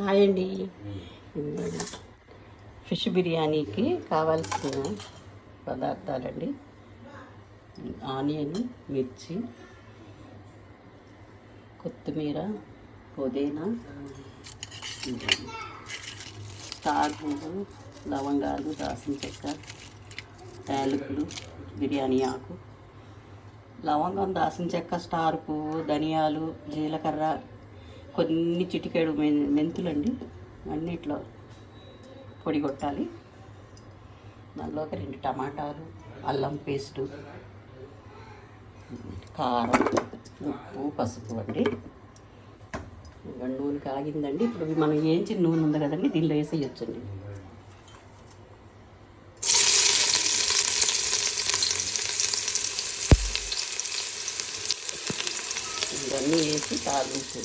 Hi అండి. Fish బిర్యానీకి కావాల్సిన పదార్థాలండి: ఆనియన్, మిర్చి, కొత్తిమీర, పుదీనా, స్టార్ పువ్వు, లవంగాలు, దాల్చిన చెక్క, యాలకులు, బిర్యానీ ఆకు. లవంగం, దాల్చిన చెక్క, స్టార్ పువ్వు, ధనియాలు, జీలకర్ర, కొన్ని చిటికెడు మెంతులండి అన్నిట్లో పొడి కొట్టాలి. దానిలోకి 2 టమాటాలు, అల్లం పేస్టు, కారం, ఉప్పు, పసుపు అండి. నూనె కాగిందండి. ఇప్పుడు మనం వేయించిన నూనె ఉంది కదండి, దీనిలో వేసేయచ్చండి. ఇవన్నీ వేసి తాలింపు